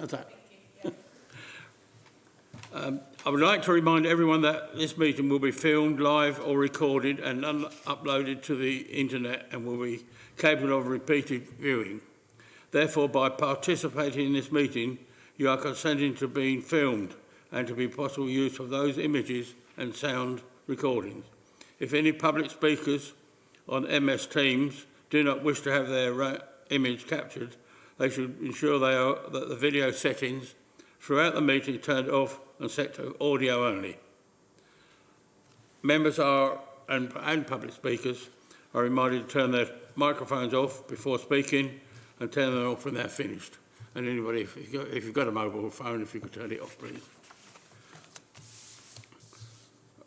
How's that? I would like to remind everyone that this meeting will be filmed live or recorded and uploaded to the internet and will be capable of repeated viewing. Therefore, by participating in this meeting, you are consenting to being filmed and to be possible use of those images and sound recordings. If any public speakers on MS Teams do not wish to have their image captured, they should ensure that the video settings throughout the meeting turned off and set to audio only. Members and public speakers are reminded to turn their microphones off before speaking and turn them off when they're finished. And anybody, if you've got a mobile phone, if you could turn it off, please.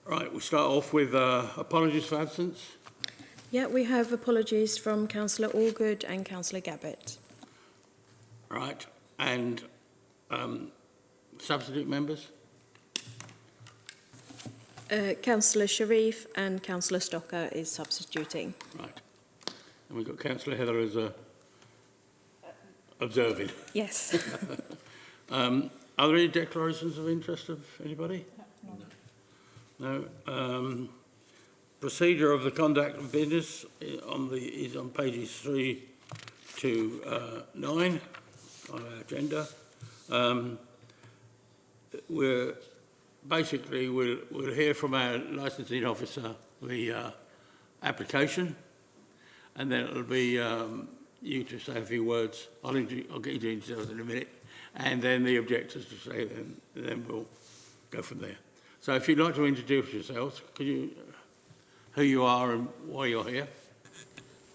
Right, we start off with apologies for absence. Yeah, we have apologies from Councillor Allgood and Councillor Gabbett. Right, and substitute members? Councillor Sharif and Councillor Stocker is substituting. Right. And we've got Councillor Heather as observing. Yes. Are there any declarations of interest of anybody? No. Procedure of the conduct of business is on pages 3 to 9 on our agenda. We'll hear from our licensing officer the application, and then it'll be you to say a few words. I'll get you to details in a minute, and then the objectors to say, then we'll go from there. So if you'd like to introduce yourselves, could you, who you are and why you're here?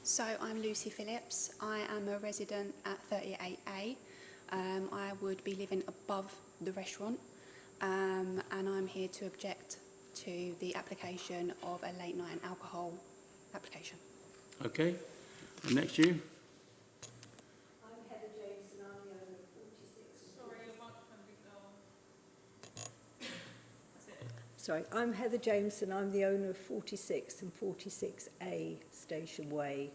So I'm Lucy Phillips. I am a resident at 38A. I would be living above the restaurant, and I'm here to object to the application of a late night alcohol application. Okay, and next you. I'm Heather James and I'm the owner of 46. Sorry, your microphone didn't go on. Sorry, I'm Heather James and I'm the owner of 46 and 46A Station Way.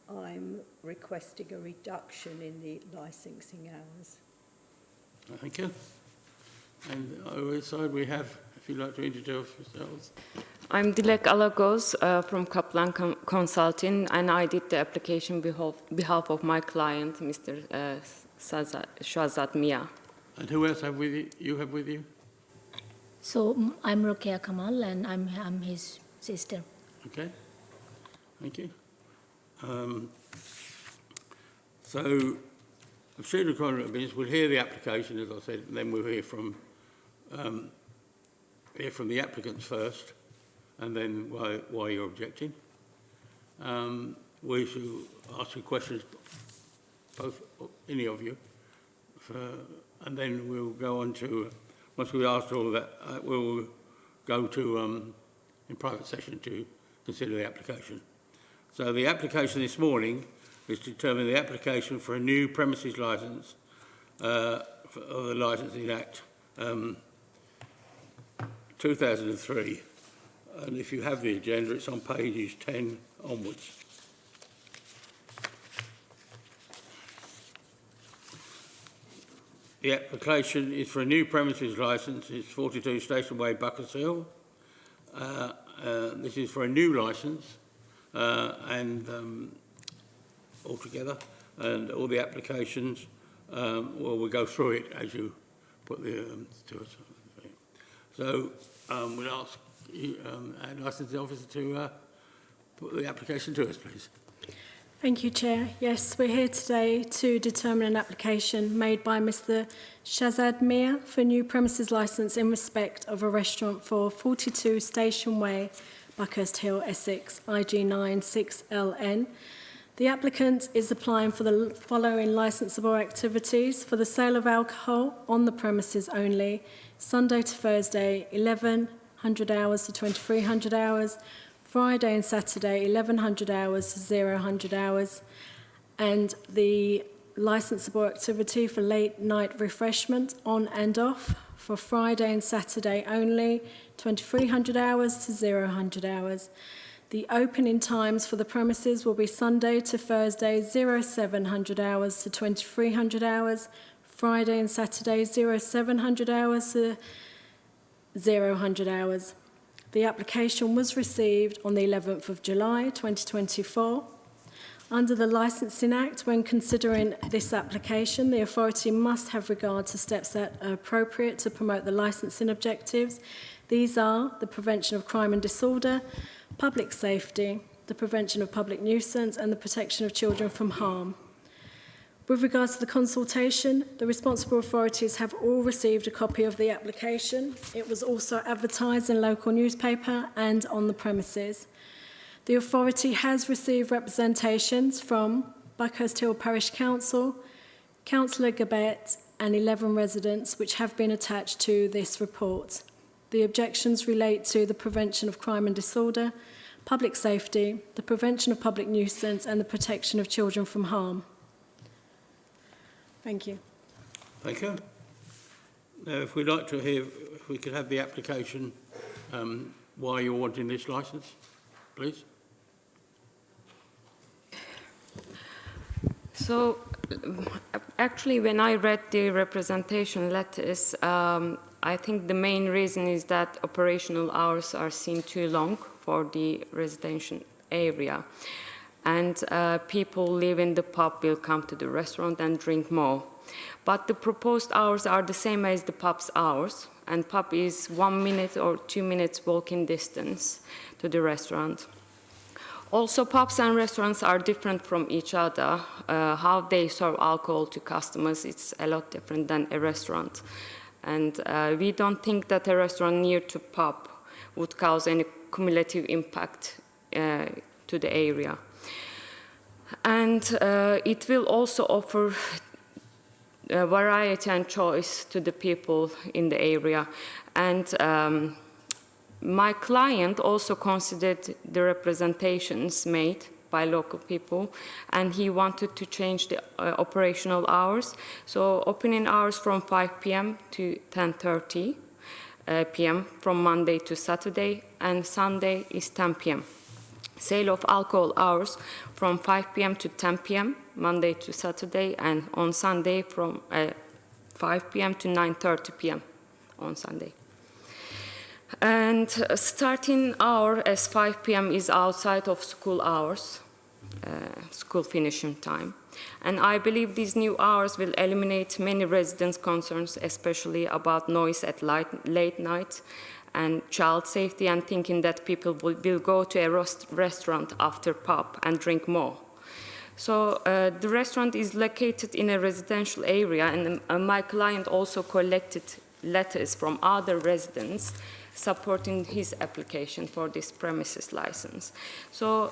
I'm requesting a reduction in the licensing hours. Thank you. And over this side we have, if you'd like to introduce yourselves. I'm Dilek Alagos from Kaplan Consulting, and I did the application on behalf of my client, Mr. Shahzad Mia. And who else have with you? You have with you? So I'm Rokia Kamal and I'm his sister. Okay, thank you. So, procedural conduct of business, we'll hear the application, as I said, and then we'll hear from the applicants first, and then why you're objecting. We shall ask you questions, both, any of you, and then we'll go on to, once we've asked all of that, we'll go to, in private session to consider the application. So the application this morning is to determine the application for a new premises licence of the Licensing Act 2003. And if you have the agenda, it's on pages 10 onwards. The application is for a new premises licence. It's 42 Station Way, Buckers Hill. This is for a new licence and altogether, and all the applications, well, we'll go through it as you put the to us. So we'll ask you, our licensing officer to put the application to us, please. Thank you, Chair. Yes, we're here today to determine an application made by Mr. Shahzad Mia for new premises licence in respect of a restaurant for 42 Station Way, Buckhurst Hill, Essex, IG9 6LN. The applicant is applying for the following licensable activities: for the sale of alcohol on the premises only, Sunday to Thursday, 1100 hours to 2300 hours, Friday and Saturday, 1100 hours to 0 hours, and the licensable activity for late night refreshment on and off for Friday and Saturday only, 2300 hours to 0 hours. The opening times for the premises will be Sunday to Thursday 0700 hours to 2300 hours, Friday and Saturday 0700 hours to 0000 hours. The application was received on the 11th of July 2024. Under the Licensing Act, when considering this application, the authority must have regard to steps that are appropriate to promote the licensing objectives. These are the prevention of crime and disorder, public safety, the prevention of public nuisance, and the protection of children from harm. With regards to the consultation, the responsible authorities have all received a copy of the application. It was also advertised in local newspaper and on the premises. The authority has received representations from Buckhurst Hill Parish Council, Councillor Gabet, and 11 residents which have been attached to this report. The objections relate to the prevention of crime and disorder, public safety, the prevention of public nuisance, and the protection of children from harm. Thank you. Thank you. Now, if we'd like to hear, if we could have the application, why you're wanting this licence, please. So, actually, when I read the representation letters, I think the main reason is that operational hours are seen too long for the residential area. And people live in the pub will come to the restaurant and drink more. But the proposed hours are the same as the pub's hours, and pub is 1 minute or 2 minutes walking distance to the restaurant. Also, pubs and restaurants are different from each other. How they serve alcohol to customers, it's a lot different than a restaurant. And we don't think that a restaurant near to pub would cause any cumulative impact to the area. And it will also offer variety and choice to the people in the area. And my client also considered the representations made by local people, and he wanted to change the operational hours. So opening hours from 5 p.m. to 10:30 p.m. from Monday to Saturday, and Sunday is 10 p.m. Sale of alcohol hours from 5 p.m. to 10 p.m. Monday to Saturday, and on Sunday from 5 p.m. to 9:30 p.m. on Sunday. And starting hour as 5 p.m. is outside of school hours, school finishing time. And I believe these new hours will eliminate many residents' concerns, especially about noise at late night and child safety, and thinking that people will go to a restaurant after pub and drink more. So the restaurant is located in a residential area, and my client also collected letters from other residents supporting his application for this premises license. So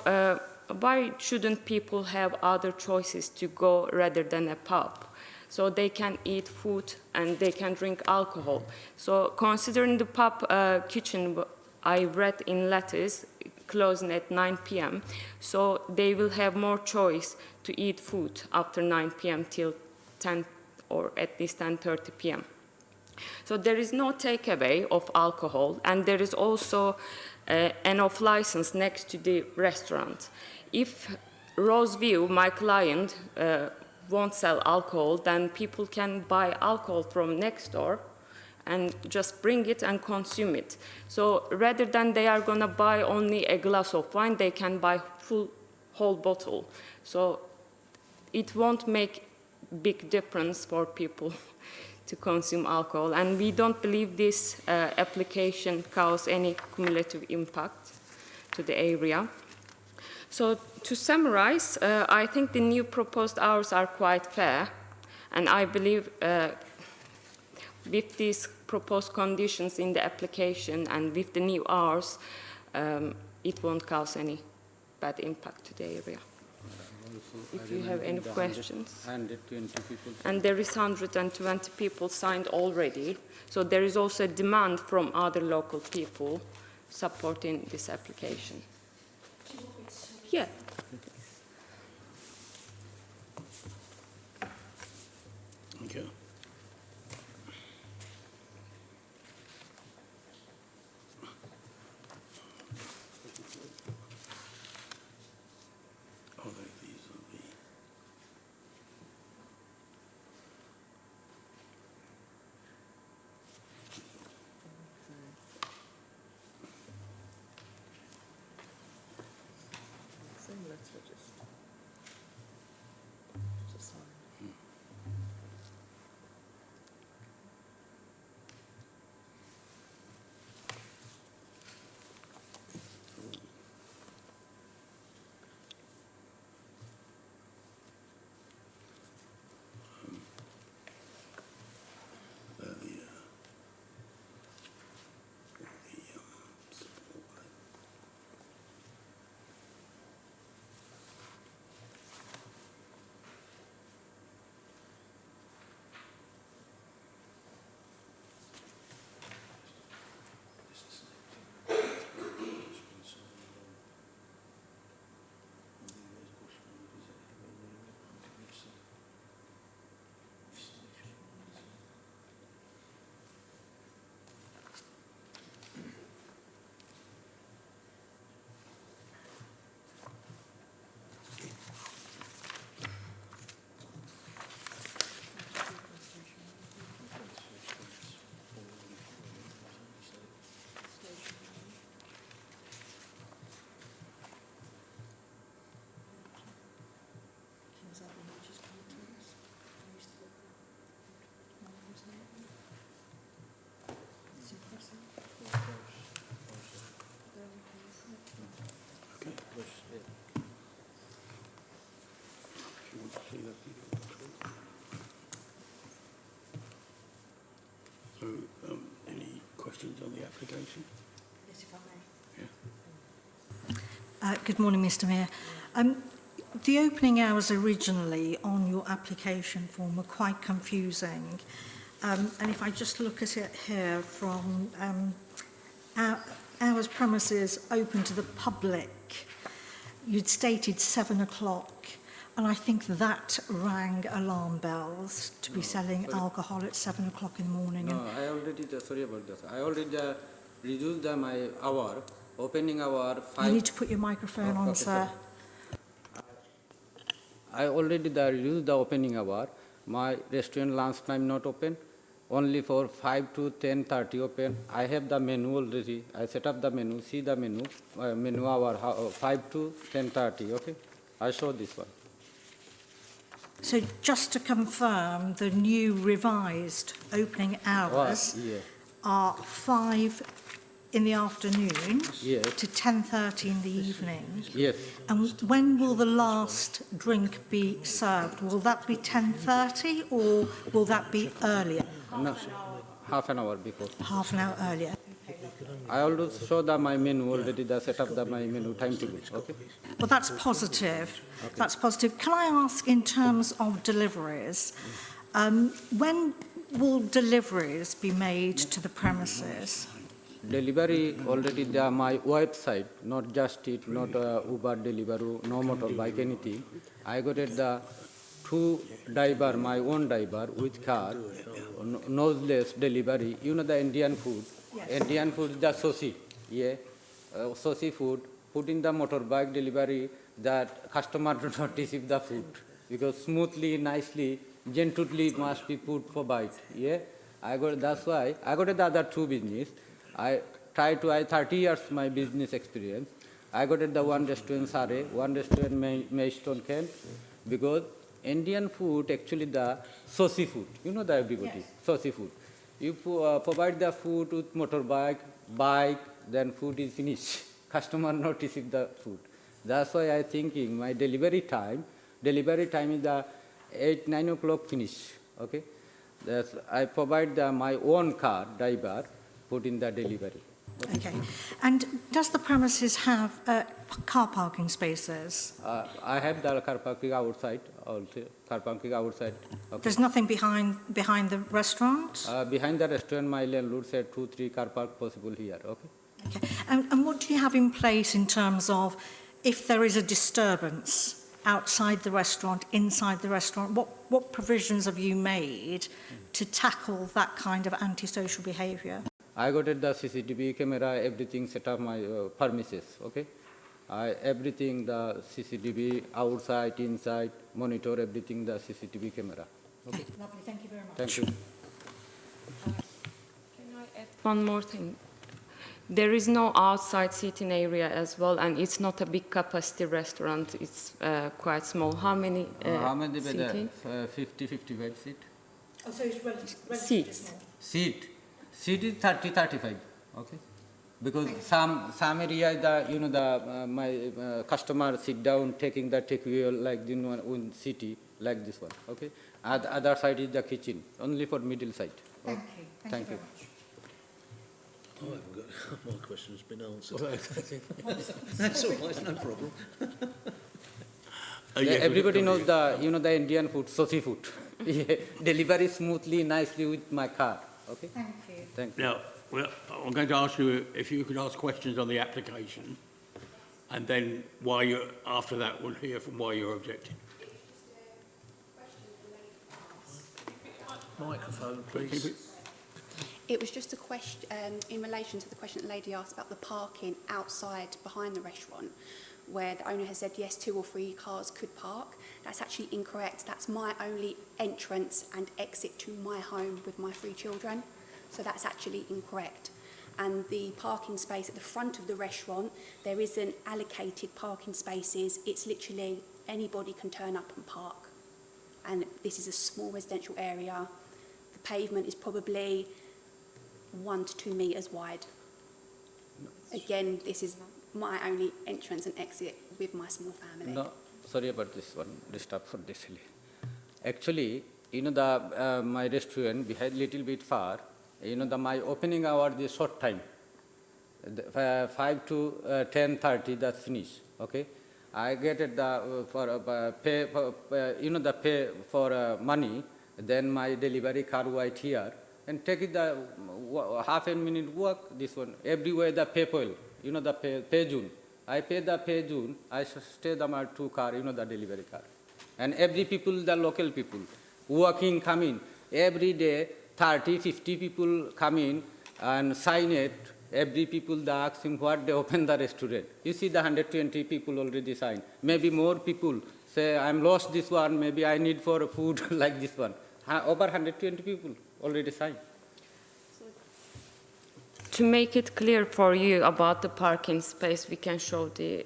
why shouldn't people have other choices to go rather than a pub? So they can eat food and they can drink alcohol. So considering the pub kitchen, I read in letters, closing at 9 p.m., so they will have more choice to eat food after 9 p.m. till 10 or at least 10:30 p.m. So there is no takeaway of alcohol, and there is also an off license next to the restaurant. If Roseview, my client, won't sell alcohol, then people can buy alcohol from next door and just bring it and consume it. So rather than they are going to buy only a glass of wine, they can buy whole bottle. So it won't make big difference for people to consume alcohol, and we don't believe this application cause any cumulative impact to the area. So to summarize, I think the new proposed hours are quite fair, and I believe with these proposed conditions in the application and with the new hours, it won't cause any bad impact to the area. If you have any questions. And there is 120 people signed already, so there is also a demand from other local people supporting this application. Yeah. Okay. questions on the application. Yes, if I may. Good morning, Mr. Mayor. The opening hours originally on your application form were quite confusing. And if I just look at it here from hours premises open to the public, you'd stated 7 o'clock. And I think that rang alarm bells to be selling alcohol at 7 o'clock in the morning. No, I already, sorry about that. I already reduced my hour, opening hour 5. You need to put your microphone on, Okay, sir. I already reduced the opening hour. My restaurant lunch time not open, only for 5 to 10:30 open. I have the menu already. I set up the menu, see the menu, menu hour 5 to 10:30. Okay, I show this one. So just to confirm, the new revised opening hours Yeah. are 5 in the afternoon Yes. to 10:30 in the evening. Yes. And when will the last drink be served? Will that be 10:30 or will that be earlier? No, half an hour before. Half an hour earlier. I already show my menu already. The set up my menu timetable. Okay. Well, that's positive. That's positive. Can I ask, in terms of deliveries, when will deliveries be made to the premises? Delivery already there my website, not just it, not Uber Deliveroo, no motorbike, anything. I got it the 2 driver, my own driver with car, noseless delivery. You know the Indian food. Yes. Indian food is the sosi, yeah, sosi food. Put in the motorbike delivery that customer do not receive the food because smoothly, nicely, gently must be put for bite. Yeah, that's why I got the other 2 business. I 30 years my business experience. I got the one restaurant Sare, one restaurant Maidstone Kent, because Indian food actually the sosi food. You know that everybody, yes. Sosi food. You provide the food with motorbike, bike, then food is finished. Customer not receive the food. That's why I thinking my delivery time is the 8-9 o'clock finish. Okay, I provide my own car driver put in the delivery. Okay. And does the premises have car parking spaces? I have the car parking outside. Also, car parking outside. Okay. There's nothing behind the restaurant? Behind the restaurant, my landlord said 2-3 car park possible here. Okay. Okay. And what do you have in place in terms of if there is a disturbance outside the restaurant, inside the restaurant? What provisions have you made to tackle that kind of antisocial behaviour? I got it the CCTV camera, everything set up my premises. Okay. Everything the CCTV outside, inside, monitor everything the CCTV camera. Okay. Lovely. Thank you very much. Thank you. Can I add one more thing? There is no outside seating area as well, and it's not a big capacity restaurant. It's quite small. How many seating? 50-55 seat. Oh, so it's relatively Seats. small. Seat is 30-35. Okay. Because some area my customer sit down taking the takeaway like in city like this one. Okay. Other side is the kitchen only for middle side. Thank you. Thank you. you. I haven't got, my question's been answered. That's all right, no problem. Yes, Everybody knows the Indian food, sosi food. Yeah, delivery smoothly, nicely with my car. Okay. Thank you. Thank you. Now, I'm going to ask you if you could ask questions on the application, and then after that we'll hear from why you're objecting. Microphone, please. It was just a question in relation to the question the lady asked about the parking outside behind the restaurant, where the owner has said yes, 2 or 3 cars could park. That's actually incorrect. That's my only entrance and exit to my home with my 3 children. So that's actually incorrect. And the parking space at the front of the restaurant, there isn't allocated parking spaces. It's literally anybody can turn up and park. And this is a small residential area. The pavement is probably 1 to 2 metres wide. Again, this is my only entrance and exit with my small family. No, sorry about this one. Disturb for this. Actually, my restaurant behind little bit far. You know, my opening hour is short time. 5 to 10:30, that's finished. Okay, I get it for pay for the pay for money. Then my delivery car wait here and take it the half a minute walk. This one everywhere the PayPal. You know the pay June. I pay the pay June. I stay the my 2 car. You know the delivery car, and every people, the local people walking come in every day. 30, 50 people come in and sign it. Every people they ask him what they open the restaurant. You see the 120 people already signed. Maybe more people say I'm lost this one. Maybe I need for food like this one. Over 120 people already signed. To make it clear for you about the parking space, we can show the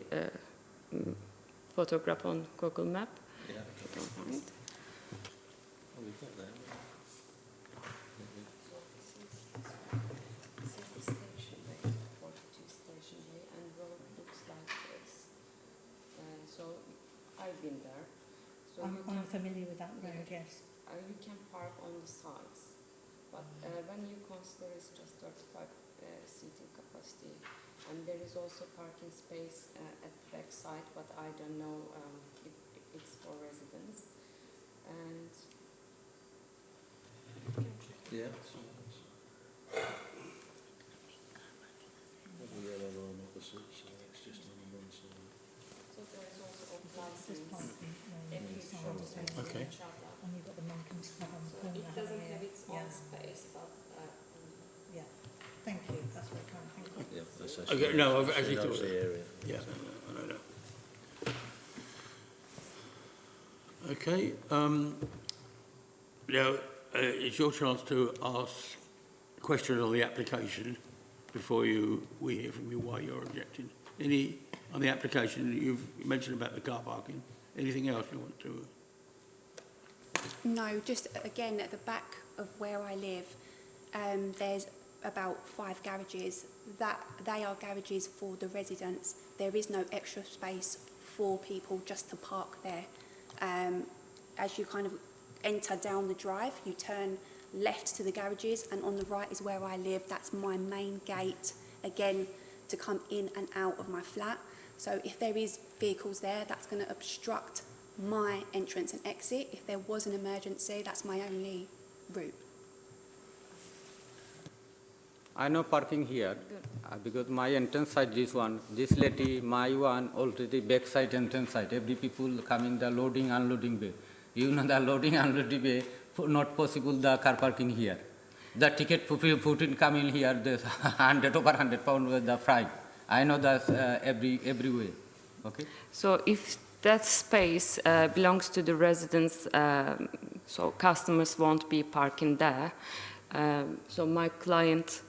photograph on Google Map. Yeah. Don't mind. Oh, we've got that. So I've been there. So I'm familiar with that road, yes. you can park on the sides, but when you consider it's just 35 seating capacity, and there is also parking space at the back side, but I don't know if it's for residents. And Yeah. The yellow line opposite, so it's just on one side. so there is also a This license. parking If you show Okay. each other. and you've got the Menken's Club on the So corner. it doesn't haven't you? have its own Yeah. space, but Yeah, thank you, that's what I'm trying to think. Yeah, that's Okay, no, I've actually knows thought the that. area. Yeah, I know that. Okay, now it's your chance to ask questions on the application before we hear from you why you're objecting. Any on the application you've mentioned about the car parking? Anything else you want to? No, just again at the back of where I live, there's about 5 garages. They are garages for the residents. There is no extra space for people just to park there. As you kind of enter down the drive, you turn left to the garages, and on the right is where I live. That's my main gate, again, to come in and out of my flat. So if there is vehicles there, that's going to obstruct my entrance and exit. If there was an emergency, that's my only route. I know parking here because my entrance side this one, this lady, my one already back side entrance side. Every people come in the loading unloading bay. You know the loading unloading bay not possible the car parking here. The ticket put in come in here. The 100 over 100 pound with the freight. I know that every way. Okay. so if that space belongs to the residents, so customers won't be parking there. So my client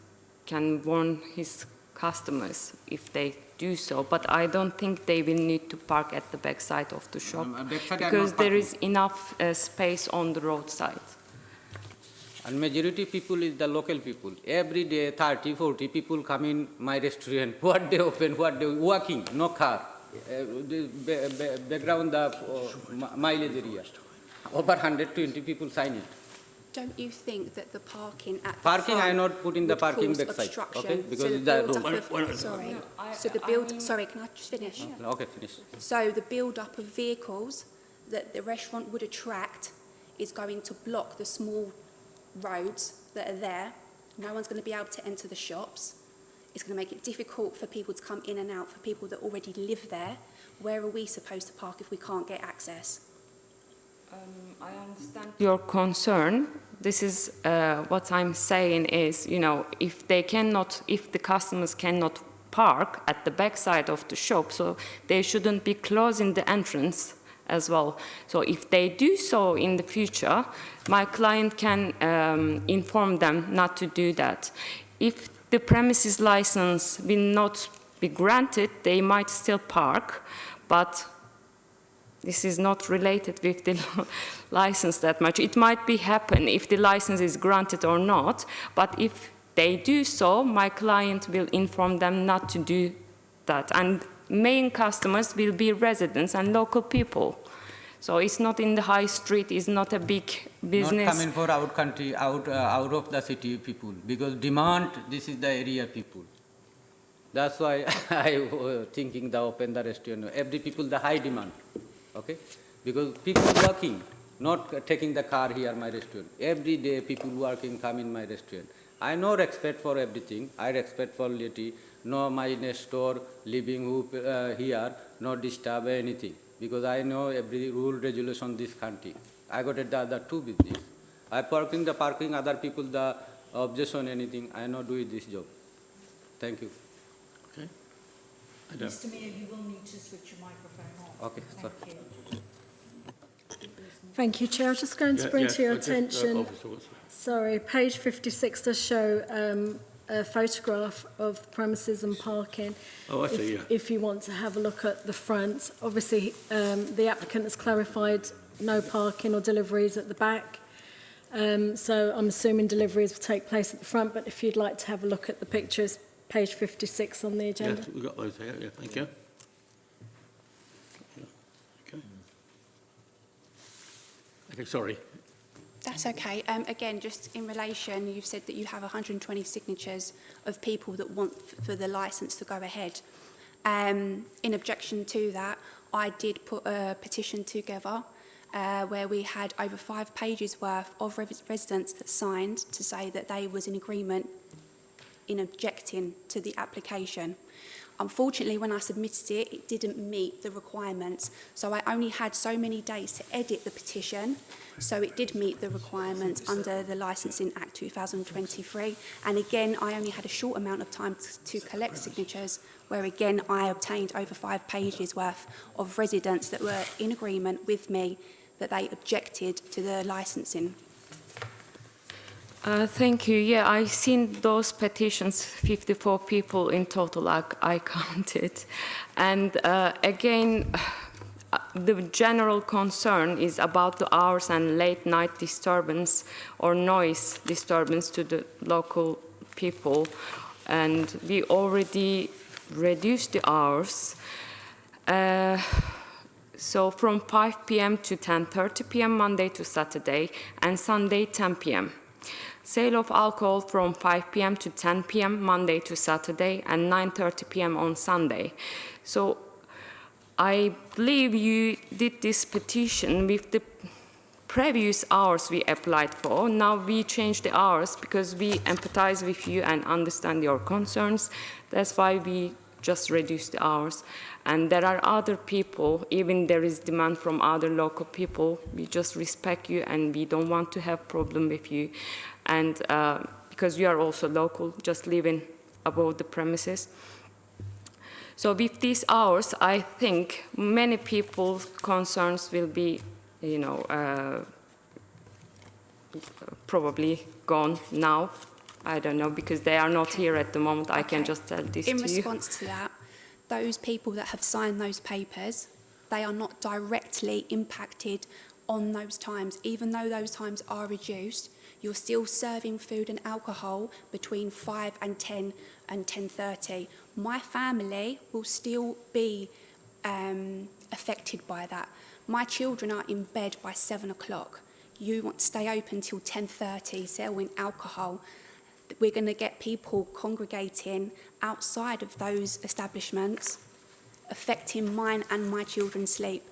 can warn his customers if they do so, but I don't think they will need to park at the back side of the shop because there is enough space on the roadside. And majority people is the local people. Every day 30, 40 people come in my restaurant. What they open, what they walking, no car. The background the mileage area. Over 120 people sign it. Don't you think that the parking at the Parking, front I not put in the would parking cause backside, obstruction? okay? Because So the it's the build-up road. of- Sorry. No, So the I build. mean- Sorry, can I just finish? Okay, finish. So the build-up of vehicles that the restaurant would attract is going to block the small roads that are there. No one's going to be able to enter the shops. It's going to make it difficult for people to come in and out, for people that already live there. Where are we supposed to park if we can't get access? I understand your concern. This is what I'm saying is, you know, if the customers cannot park at the back side of the shop, so they shouldn't be closing the entrance as well. So if they do so in the future, my client can inform them not to do that. If the premises license will not be granted, they might still park, but this is not related with the license that much. It might be happen if the license is granted or not, but if they do so, my client will inform them not to do that. And main customers will be residents and local people. So it's not in the high street, it's not a big business. Not coming for out country, out of the city people, because demand, this is the area people. That's why I was thinking the open the restaurant. Every people the high demand, okay? Because people working, not taking the car here my restaurant. Every day people working come in my restaurant. I no respect for everything. I respect for liberty. No my next door living who here, not disturb anything. Because I know every rule regulation this country. I got the other two business. I parking the parking other people the objection anything. I not do this job. Thank you. Okay. Mr Mayor, you will need to switch your microphone on. Okay, sorry. Thank you. Thank you, Chair. I'm just going to bring to your attention, sorry, page 56 does show a photograph of the premises and parking. Oh, I see, yeah. If you want to have a look at the front. Obviously, the applicant has clarified no parking or deliveries at the back. So I'm assuming deliveries will take place at the front, but if you'd like to have a look at the pictures, page 56 on the agenda. Yes, we've got those here, yeah, thank you. Okay. Okay, sorry. That's okay. Again, just in relation, you've said that you have 120 signatures of people that want for the licence to go ahead. In objection to that, I did put a petition together where we had over 5 pages worth of residents that signed to say that they was in agreement in objecting to the application. Unfortunately, when I submitted it, it didn't meet the requirements. So I only had so many days to edit the petition. So it did meet the requirements under the Licensing Act 2023. And again, I only had a short amount of time to collect signatures, where again, I obtained over 5 pages worth of residents that were in agreement with me that they objected to the licensing. Thank you. Yeah, I've seen those petitions, 54 people in total, I counted. And again, the general concern is about the hours and late night disturbance or noise disturbance to the local people. And we already reduced the hours. So from 5 p.m. to 10:30 p.m. Monday to Saturday, and Sunday 10 p.m. Sale of alcohol from 5 p.m. to 10 p.m. Monday to Saturday, and 9:30 p.m. on Sunday. So I believe you did this petition with the previous hours we applied for. Now we changed the hours because we empathize with you and understand your concerns. That's why we just reduced the hours. And there are other people, even there is demand from other local people, we just respect you and we don't want to have problem with you. And because you are also local, just living above the premises. So with these hours, I think many people's concerns will be, you know, probably gone now. I don't know, because they are not here at the moment. I can just tell this to you. In response to that, those people that have signed those papers, they are not directly impacted on those times. Even though those times are reduced, you're still serving food and alcohol between 5 and 10 and 10:30. My family will still be affected by that. My children are in bed by 7 o'clock. You want to stay open till 10:30, selling alcohol. We're going to get people congregating outside of those establishments, affecting mine and my children's sleep.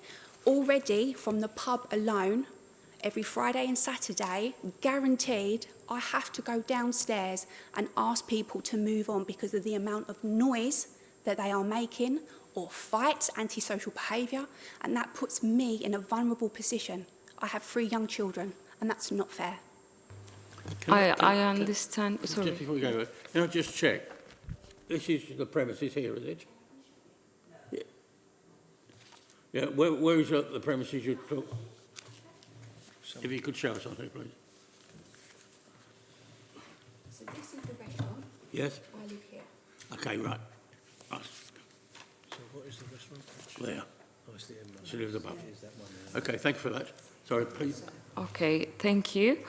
Already, from the pub alone, every Friday and Saturday, guaranteed, I have to go downstairs and ask people to move on because of the amount of noise that they are making, or fights, antisocial behaviour, and that puts me in a vulnerable position. I have 3 young children, and that's not fair. I understand. Sorry. Just before we go, can I just check? This is the premises here, is it? Yeah. Yeah. Where is the premises you took? If you could show us something, please. So this is the restaurant. Yes. I live here. Okay. Right. So what is the restaurant? There. Oh, it's the M one. She lives above. Is that one there? Okay. Thank you for that. Sorry, please. Okay, thank you.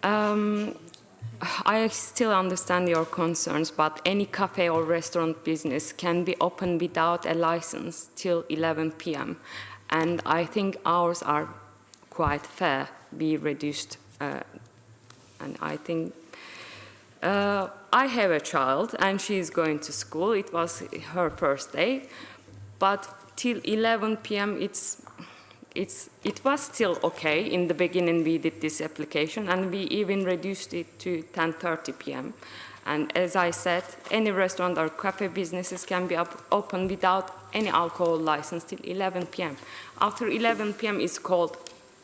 I still understand your concerns, but any cafe or restaurant business can be open without a license till 11 p.m. and I think ours are quite fair, be reduced, and I think I have a child and she is going to school. It was her first day, but till 11 p.m. It was still okay. In the beginning we did this application and we even reduced it to 10:30 p.m. And as I said, any restaurant or cafe businesses can be open without any alcohol license till 11 p.m. After 11 p.m. is called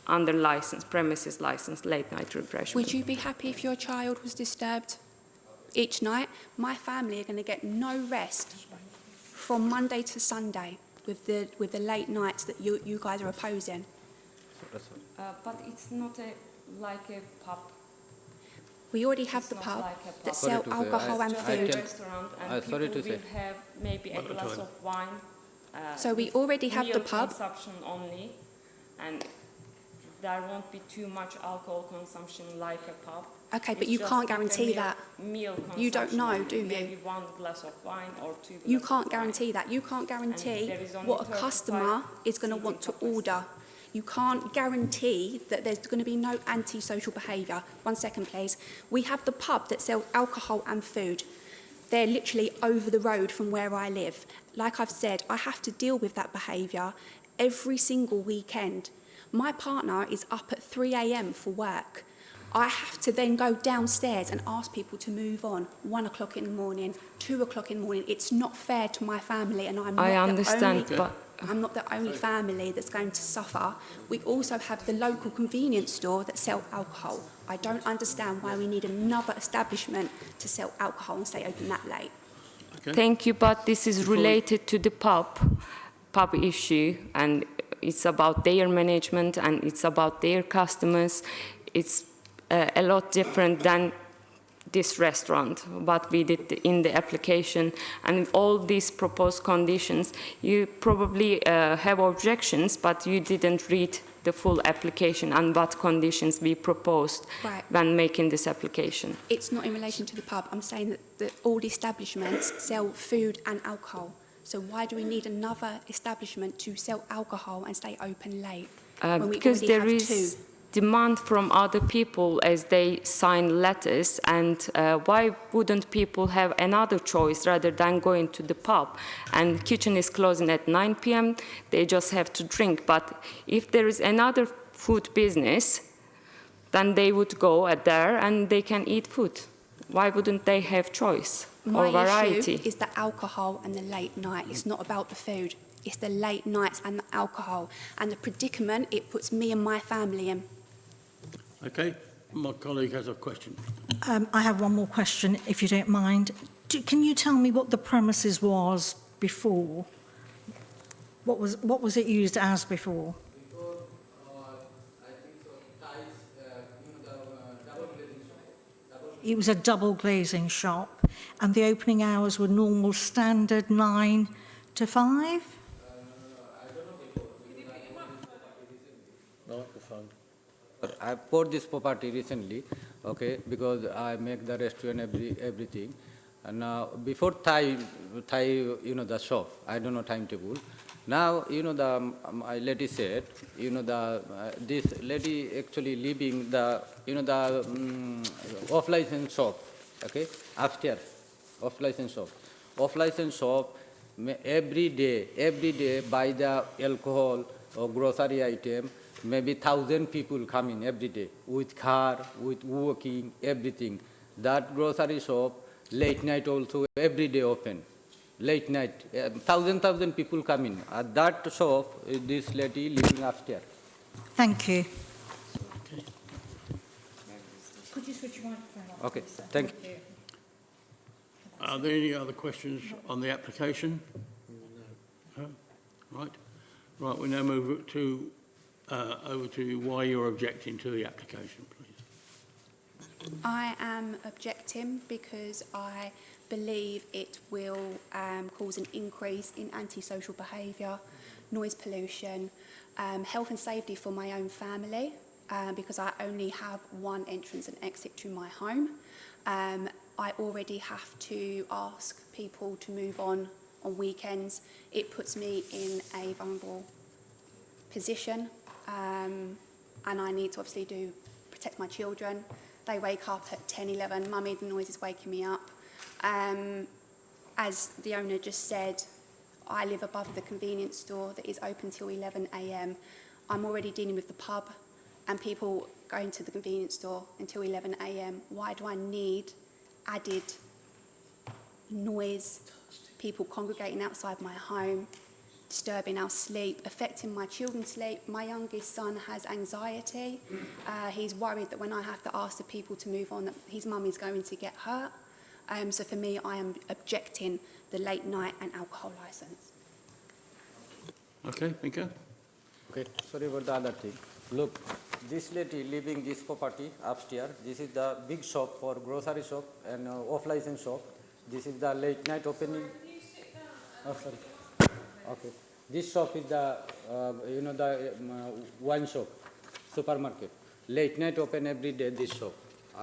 under license, premises license, late night refreshment. Would you be happy if your child was disturbed each night? My family are going to get no rest from Monday to Sunday with the late nights that you guys are opposing. But it's not like a pub. We already have It's the not pub like a pub. that Sorry sell to say, alcohol and I food. can- Restaurant and sorry people to will say. have maybe a One at a glass time. of wine. So we already have the meal pub. consumption only, and there won't be too much alcohol consumption like a pub. Okay, but It's you just can't like a guarantee meal- that. Meal You don't consumption know, only, do you? Maybe one glass of wine or two glasses You of can't wine. guarantee that. You can't guarantee there is only what a 35 customer is going to want to seating capacity. order. You can't guarantee that there's going to be no antisocial behaviour. 1 second, please. We have the pub that sells alcohol and food. They're literally over the road from where I live. Like I've said, I have to deal with that behaviour every single weekend. My partner is up at 3 a.m. for work. I have to then go downstairs and ask people to move on 1 o'clock in the morning, 2 o'clock in the morning. It's not fair to my family, and I'm not I understand, the only, but I'm not the only family that's going to suffer. We also have the local convenience store that sell alcohol. I don't understand why we need another establishment to sell alcohol and stay open that late. Okay. Thank you, but this is related to the pub issue, and it's about their management and it's about their customers. It's a lot different than this restaurant, what we did in the application, and all these proposed conditions. You probably have objections, but you didn't read the full application and what conditions we proposed Right. when making this application. It's not in relation to the pub. I'm saying that all the establishments sell food and alcohol. So why do we need another establishment to sell alcohol and stay open late? When we Because already there have is two? demand from other people as they sign letters, and why wouldn't people have another choice rather than going to the pub? And kitchen is closing at 9 p.m. They just have to drink. But if there is another food business, then they would go there and they can eat food. Why wouldn't they have choice or My variety? issue is the alcohol and the late night. It's not about the food. It's the late nights and the alcohol and the predicament it puts me and my family in. Okay, my colleague has a question. I have one more question, if you don't mind. Can you tell me what the premises was before? What was it used as before? Before, I think so, tiles, double glazing shop. It was a double glazing shop, and the opening hours were normal standard 9 to 5? Microphone. I bought this property recently, okay, because I make the restaurant everything. And now before Thai, the shop, I don't know timetable. Now, my lady said, this lady actually leaving the, off-license shop, okay, upstairs, off-license shop. Off-license shop, every day buy the alcohol or grocery item, maybe 1,000 people come in every day with car, with walking, everything. That grocery shop, late night also, every day open. Late night, 1,000 people come in. At that shop, this lady living upstairs. Thank you. Could you switch your microphone off? Okay, please, sir? thank you. Are there any other questions on the application? No. Right. Right, we now move to over to why you're objecting to the application, please. I am objecting because I believe it will cause an increase in antisocial behaviour, noise pollution, health and safety for my own family, because I only have one entrance and exit to my home. I already have to ask people to move on weekends. It puts me in a vulnerable position, and I need to obviously protect my children. They wake up at 10, 11. Mummy, the noise is waking me up. As the owner just said, I live above the convenience store that is open till 11 a.m. I'm already dealing with the pub and people going to the convenience store until 11 a.m. Why do I need added noise, people congregating outside my home, disturbing our sleep, affecting my children's sleep? My youngest son has anxiety. He's worried that when I have to ask the people to move on, that his mum is going to get hurt. So for me, I am objecting the late night and alcohol licence. Okay, thank you. Okay, sorry about the other thing. Look, this lady living this property upstairs, this is the big shop for grocery shop and off-license shop. This is the late night opening. Oh, sorry. Okay. This shop is the, the wine shop, supermarket. Late night open every day, this shop.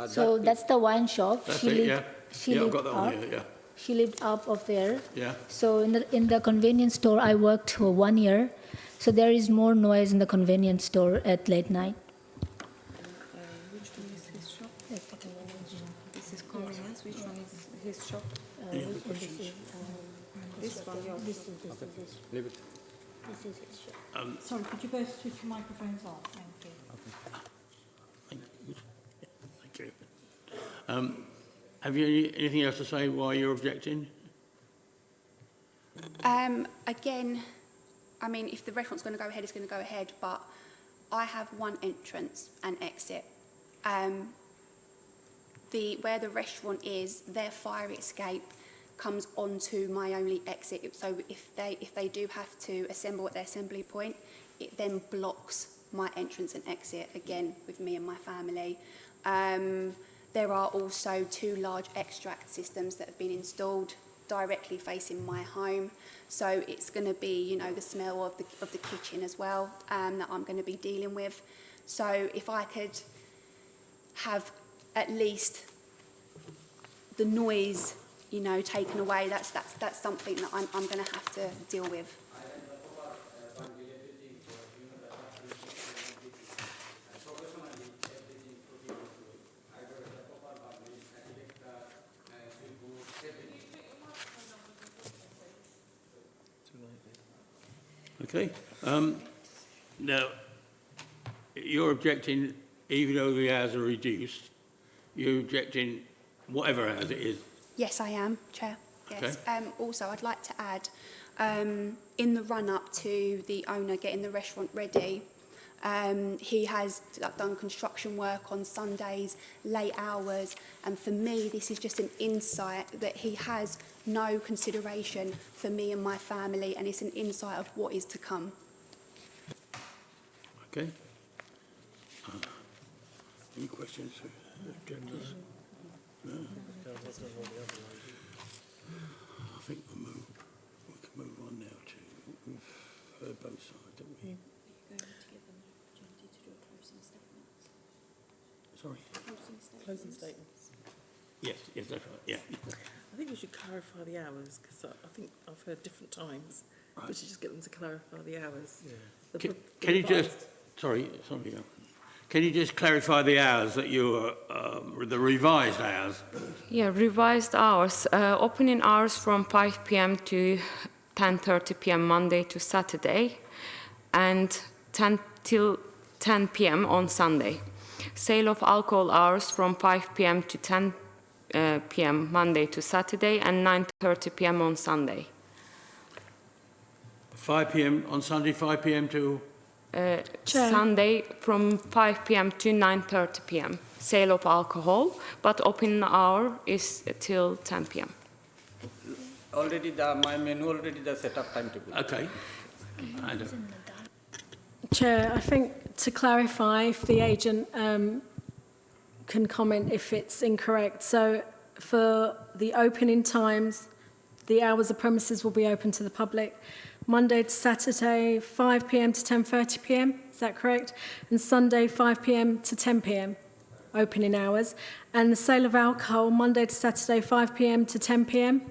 So that's the wine shop. That's She it, lived, yeah. she Yeah, I've lived got that up. one here, yeah. She lived up of there. Yeah. So in the convenience store, I worked for 1 year. So there is more noise in the convenience store at late night. Which one is his shop? This is convenience. Which one is his shop? This one, yours. Leave it. This is his shop. Sorry, could you both switch your microphones off? Thank you. Thank you. Have you anything else to say why you're objecting? Again, I mean, if the restaurant's going to go ahead, it's going to go ahead, but I have one entrance and exit. Where the restaurant is, their fire escape comes onto my only exit. So if they do have to assemble at their assembly point, it then blocks my entrance and exit, again, with me and my family. There are also 2 large extract systems that have been installed directly facing my home. So it's going to be, the smell of the kitchen as well that I'm going to be dealing with. So if I could have at least the noise, taken away, that's something that I'm going to have to deal with. Okay. Now, you're objecting, even though the hours are reduced, you're objecting whatever hours it is. Yes, I am, Chair. Yes. Okay. Also, I'd like to add, in the run-up to the owner getting the restaurant ready, he has done construction work on Sundays, late hours, and for me, this is just an insight that he has no consideration for me and my family, and it's an insight of what is to come. Okay. Any questions? Objectors? No? I think we can move on now to, we've heard both sides, don't we? Sorry? Closing statements. Yes, that's right, yeah. I think we should clarify the hours because I think I've heard different times. Right. We should just get them to clarify the hours. Yeah. Can you just, sorry, yeah. Can you just clarify the hours that you're, the revised hours? Yeah, revised hours. Opening hours from 5 p.m. to 10:30 p.m. Monday to Saturday, and 10 till 10 p.m. on Sunday. Sale of alcohol hours from 5 p.m. to 10 p.m. Monday to Saturday, and 9:30 p.m. on Sunday. 5 p.m. on Sunday, 5 p.m. to? Sunday from 5 p.m. to 9:30 p.m. Sale of alcohol, but opening hour is till 10 p.m. Already my menu already the setup timetable. Okay. Chair, I think to clarify, if the agent can comment if it's incorrect. So for the opening times, the hours of premises will be open to the public. Monday to Saturday, 5 p.m. to 10:30 p.m. Is that correct? And Sunday, 5 p.m. to 10 p.m. opening hours. And the sale of alcohol, Monday to Saturday, 5 p.m. to 10 p.m.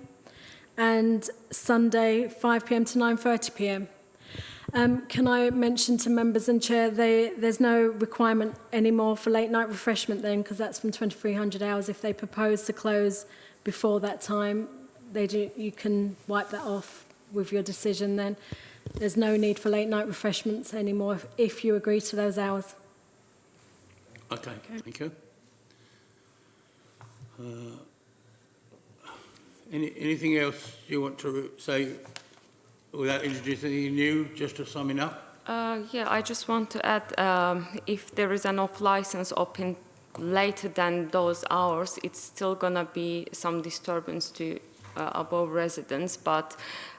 And Sunday, 5 p.m. to 9:30 p.m. Can I mention to members and chair, there's no requirement anymore for late night refreshment then, because that's from 2300 hours. If they propose to close before that time, you can wipe that off with your decision then. There's no need for late night refreshments anymore if you agree to those hours. Okay, thank you. Anything else you want to say without introducing anything new, just to sum it up? Yeah, I just want to add, if there is an off-license open later than those hours, it's still going to be some disturbance to above residents, but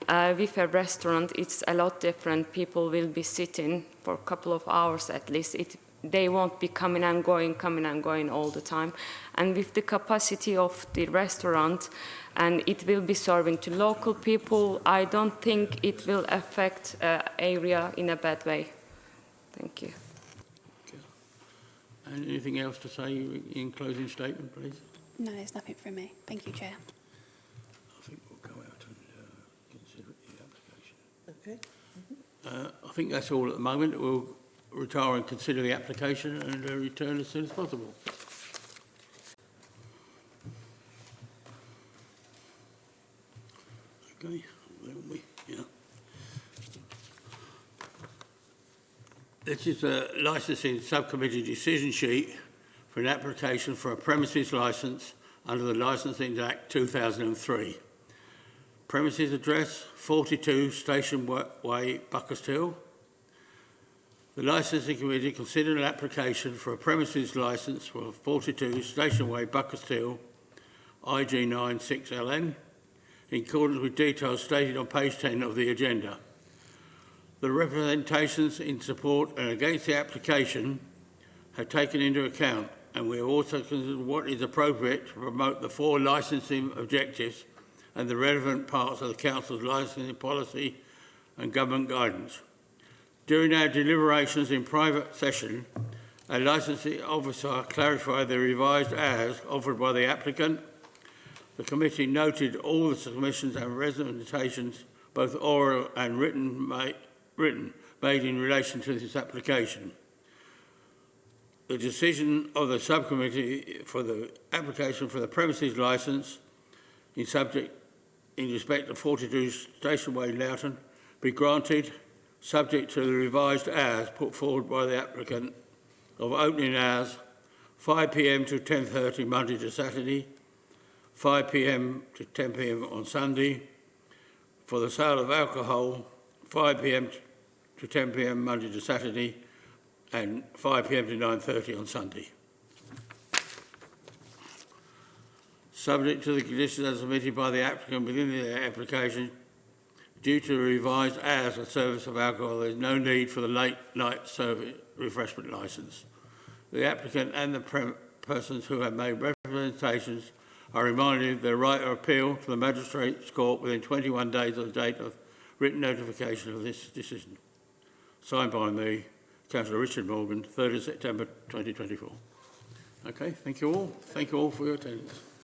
with a restaurant, it's a lot different. People will be sitting for a couple of hours at least. They won't be coming and going all the time. And with the capacity of the restaurant, and it will be serving to local people, I don't think it will affect area in a bad way. Thank you. Okay. And anything else to say in closing statement, please? No, there's nothing from me. Thank you, Chair. I think we'll go out and consider the application. Okay. I think that's all at the moment. We'll retire and consider the application and return as soon as possible. Okay, there will be, yeah. This is a licensing subcommittee decision sheet for an application for a premises licence under the Licensing Act 2003. Premises address 42 Station Way, Buckhurst Hill. The Licensing Committee considered an application for a premises licence for 42 Station Way, Buckhurst Hill, IG9 6LN, in accordance with details stated on page 10 of the agenda. The representations in support and against the application have taken into account, and we have also considered what is appropriate to promote the 4 licensing objectives and the relevant parts of the Council's licensing policy and government guidance. During our deliberations in private session, a licensing officer clarified the revised hours offered by the applicant. The committee noted all the submissions and representations, both oral and written, made in relation to this application. The decision of the subcommittee for the application for the premises licence in respect of 42 Station Way, Loughton, be granted, subject to the revised hours put forward by the applicant of opening hours 5 p.m. to 10:30 Monday to Saturday, 5 p.m. to 10 p.m. on Sunday. For the sale of alcohol, 5 p.m. to 10 p.m. Monday to Saturday, and 5 p.m. to 9:30 on Sunday. Subject to the conditions as submitted by the applicant within the application, due to the revised hours of service of alcohol, there is no need for the late night service refreshment licence. The applicant and the persons who have made representations are reminded of their right of appeal to the Magistrates' Court within 21 days of the date of written notification of this decision. Signed by me, Councillor Richard Morgan, 3rd of September 2024. Okay, thank you all. Thank you all for your attendance.